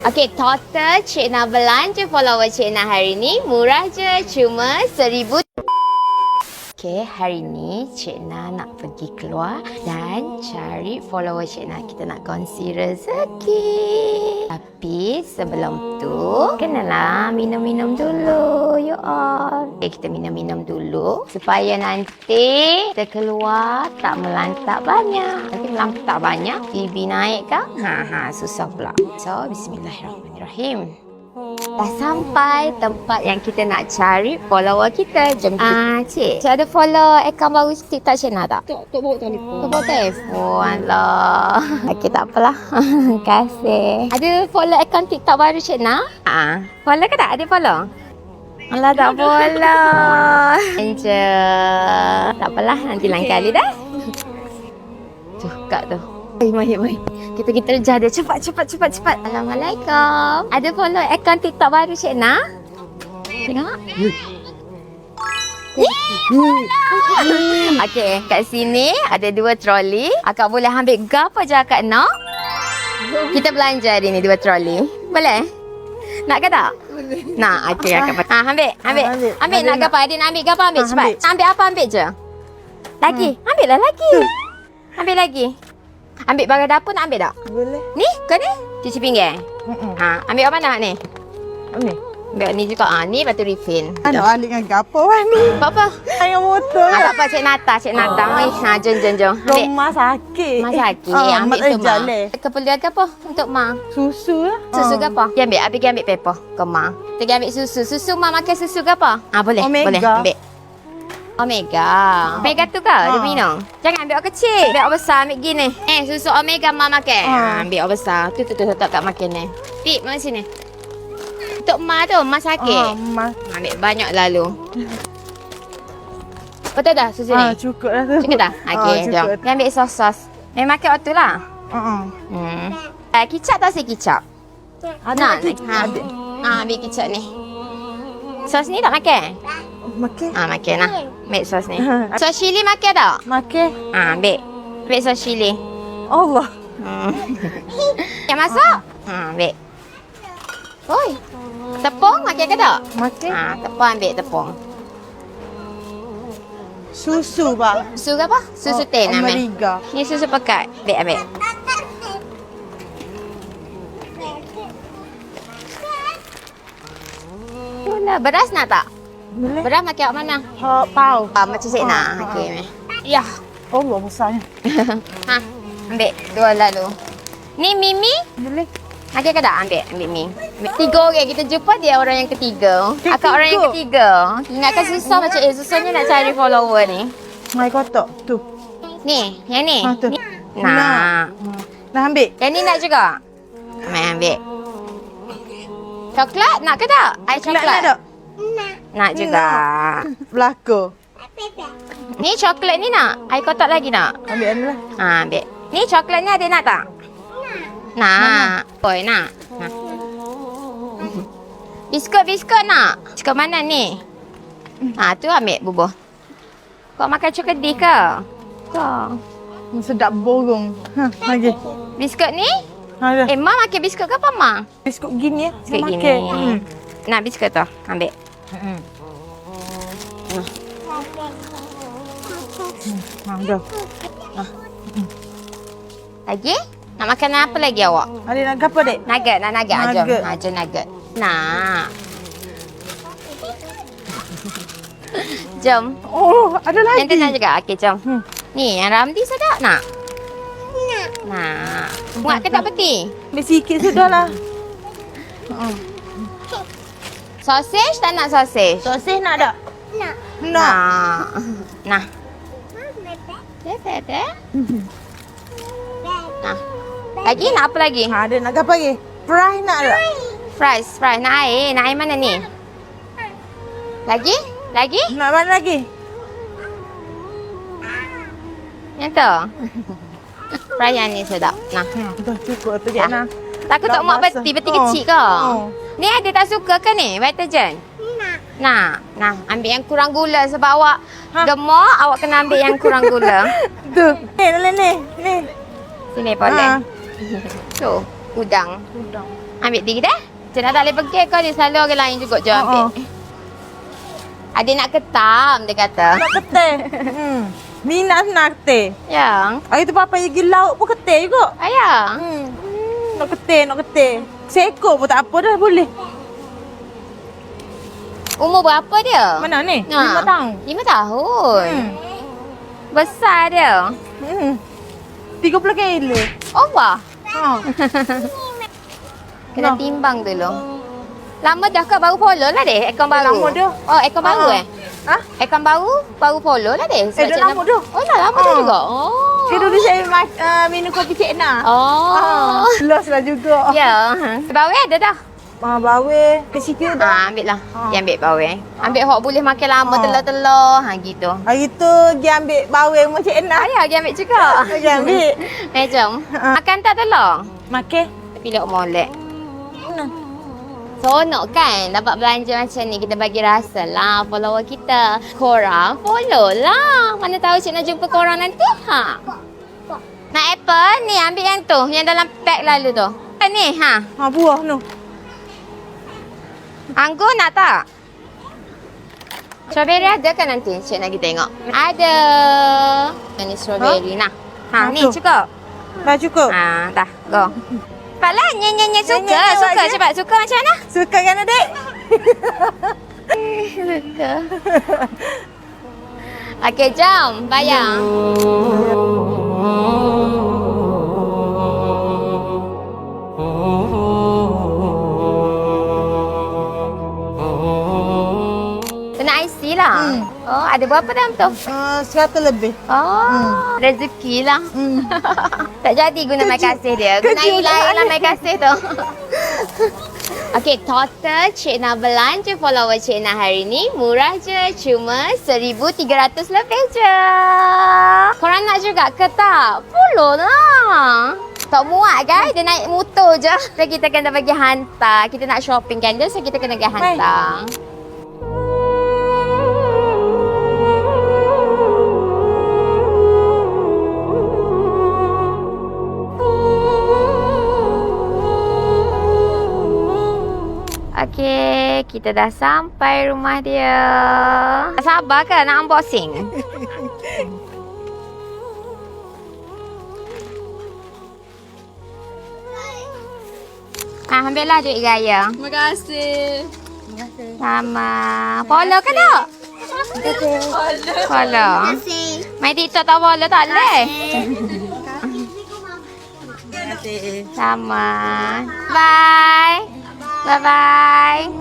Okey, total Cik Nah belanja follower Cik Nah hari ni murah je, cuma 1,000. Okey, hari ni Cik Nah nak pergi keluar dan cari follower Cik Nah. Kita nak kongsi rezeki. Tapi sebelum tu, kenalah minum-minum dulu, you all. Okey, kita minum-minum dulu supaya nanti kita keluar tak melantak banyak. Nanti melantak banyak, bibi naik kan? Susah pula. So, bismillahirrahmanirrahim. Dah sampai tempat yang kita nak cari follower kita. Jom kita. Cik ada follow akaun baru TikTok Cik Nah tak? Tak bawa telefon. Tak bawa telefon. Alah. Okey, tak apalah. Terima kasih. Ada follow akaun TikTok baru Cik Nah? Follow ke tak? Ada follow? Alah, tak follow. Angel. Tak apalah, nanti lain kali dah. Tuh, Kak tu. Mari. Kita kerja dia. Cepat. Assalamualaikum. Ada follow akaun TikTok baru Cik Nah? Tengok. Okey, kat sini ada 2 troli. Akak boleh ambil gapo je akak nak. Kita belanja hari ni 2 troli. Boleh? Nak ke tak? Boleh. Nak, okey akak. Ambil nak gapo? Adik nak ambil gapo? Ambil cepat. Ambil apa? Ambil je. Lagi. Ambillah lagi. Ambil lagi. Ambil barang dapur nak ambil tak? Boleh. Ni? Kau ni? Cuci pinggan? Ambil apa nak ni? Ni. Ambil ni juga. Ni batu refill. Ada balik dengan gapo ni? Buat apa? Dengan motor. Tak apa, Cik Nata. Jom. Ambil. Mak sakit. Mak sakit. Ambil tu, Ma. Keperluan ke apa untuk Ma? Susu lah. Susu ke apa? Pergi ambil. Pergi ambil paper ke Ma. Pergi ambil susu. Susu Ma makan susu ke apa? Boleh. Omega. Boleh. Ambil. Omega tu ke? Dia minum. Jangan ambil orang kecil. Ambil orang besar. Ambil gini. Susu Omega Ma makan. Ambil orang besar. Tu tak makan ni. Pip, mana sini? Untuk Ma tu. Ma sakit. Mak. Ambil banyak lalu. Betul dah susu ni? Cukup dah tu. Cukup dah? Okey, jom. Dia ambil sos-sos. Makan waktu lah. Kicap tak si kicap? Ada. Ada. Ambil kicap ni. Sos ni tak makan? Makan. Makan lah. Ambil sos ni. Sos chili makan tak? Makan. Ambil. Ambil sos chili. Allah. Yang masak? Ambil. Oi. Tepung makan ke tak? Makan. Tepung ambil tepung. Susu bang. Susu ke apa? Susu teh nama. Omega. Ni susu pekat. Ambil. Beras nak tak? Boleh. Beras makan kat mana? Pau. Macam Cik Nah. Okey. Ya. Allah besarnya. Ambil 2 lalu. Ni Mimi. Boleh. Makan ke tak? Ambil Mi. 3 orang kita jumpa, dia orang yang ketiga. Akak orang yang ketiga. Ingatkan susah macam susahnya nak cari follower ni. Mai kotak tu. Ni, yang ni. Tu. Nak. Nak ambil. Yang ni nak juga? Mai ambil. Coklat nak ke tak? Air coklat. Nak juga. Belaka. Ni coklat ni nak? Air kotak lagi nak? Ambil ni lah. Ambil. Ni coklat ni ada nak tak? Nak. Boy nak. Biskut nak? Biskut mana ni? Tu ambil bubuh. Kau makan coklat ke? Kau. Sedap borong. Lagi. Biskut ni? Ada. Ma makan biskut ke apa Ma? Biskut gini ya. Biskut gini. Nak biskut tu? Ambil. Dah. Lagi? Nak makan apa lagi awak? Adik nak apa dek? Nugget. Nak nugget? Jom. Nugget. Jom nugget. Nak. Jom. Oh, ada lagi. Yang tu nak juga? Okey, jom. Ni, yang Ramdi sedap nak? Nak. Muat ke tak peti? Ambil sikit sudahlah. Sausage tak nak sausage? Sosis nak tak? Nak. Nah. Bebe. Nah. Lagi nak apa lagi? Ada nak apa lagi? Fry nak tak? Fries. Nak air. Nak air mana ni? Lagi? Nak mana lagi? Yang tu. Fry yang ni sedap. Nah. Dah cukup tu je nah. Takut tak muat peti kecil ke? Ni ada tak suka ke ni? Vitagen? Nak. Ambil yang kurang gula sebab awak gemuk, awak kena ambil yang kurang gula. Tu. Ni. Sini boleh. Tu, udang. Ambil diri dah. Cik nak tak boleh pergi kau dia selalu orang lain juga je ambil. Adik nak ketam dia kata. Nak keteh. Minat nak keteh. Ya. Hari tu papa pergi laut pun keteh juga. Ayah. Nak keteh. Seekor pun tak apa dah boleh. Umur berapa dia? Mana ni? Ha. 5 tahun. 5 tahun. Besar dia. 30 kilo. Oh wah. Ha. Kena No. timbang dulu. Lama dah ke baru follow lah deh? Akaun baru? Lama dah. Oh, akaun baru Ha? Akaun baru follow lah deh? Dah lama dah. Oh, dah lama dah juga? Oh. Dia dulu saya minum kopi Cik Na. Oh. Lost lah juga. Ya. Bawah ada dah? Bawe ke situ dah. Ambil lah. Dia ambil bawah. Ambil hok boleh makan lama telur-telur. Gitu. Hari tu dia ambil bawe rumah Cik Na. Ayah dia ambil juga. Dia ambil. Jom. Makan tak telur? Makan. Tapi lok molek. Seronok kan dapat belanja macam ni. Kita bagi rasa lah follower kita. Korang follow lah. Mana tahu cik nak jumpa korang nanti. Ha. Nak apple ni ambil yang tu. Yang dalam pack lalu tu. Ni ha. Buah tu. Anggur nak tak? Strawberry ada kan nanti? Cik nak pergi tengok. Ada. Ini strawberry nah. Ha ni tu. cukup. Dah cukup. Ha dah. Go. Cepatlah nyanyi suka. Nyanyi Suka lagi. cepat. Suka macam mana? Suka kan adik? Suka. Okey, jom. Bayar. Kena IC lah. Oh, ada berapa dalam tu? 100 lebih. Oh, rezeki lah. Tak jadi guna mai kasih dia. Guna Kerja lain lah lah. mai kasih tu. Okey, total Cik Na belanja follower Cik Na hari ni murah je. Cuma 1,300 lebih je. Korang nak juga ke tak? Follow lah. Tak muat guys, dia naik motor je. So kita kena bagi hantar. Kita nak shopping kan dia, so kita kena bagi hantar. Okey, kita dah sampai rumah dia. Tak sabar ke nak unboxing? Ambillah duit raya. Terima kasih. Sama. Follow ke tak? Follow. Main TikTok tak follow tak boleh? Sama. Bye. Bye-bye.